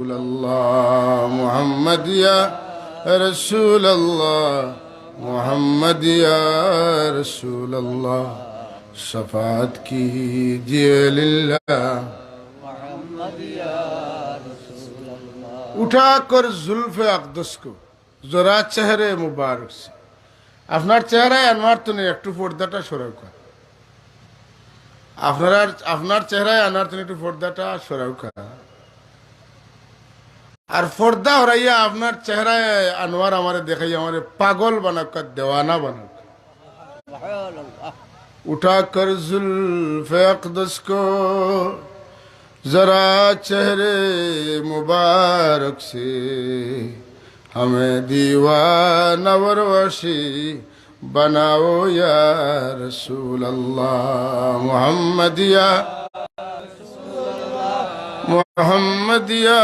अल्लाह मोहम्मद या रसूल अल्लाह मोहम्मद या रसूल अल्लाह शफाअत कीजिए लिल्लाह। उठा कर जुल्फ़े अक़दस को जरा चेहरे मुबारक से আপনার চেহারায় আনোয়ার তুমি একটু পর্দাটা সরাও কর। আপনার চেহারায় আনোয়ার তুমি একটু পর্দাটা সরাও কর। আর পর্দা হরাইয়া আপনার চেহারায় আনোয়ার আমারে দেখাইয়া আমারে পাগল বানাক দেওয়ানা বানাক। उठा कर जुल्फ़े अक़दस को जरा चेहरे मुबारक से हमें दीवाना वरवशी बनाओ या रसूल अल्लाह मोहम्मद या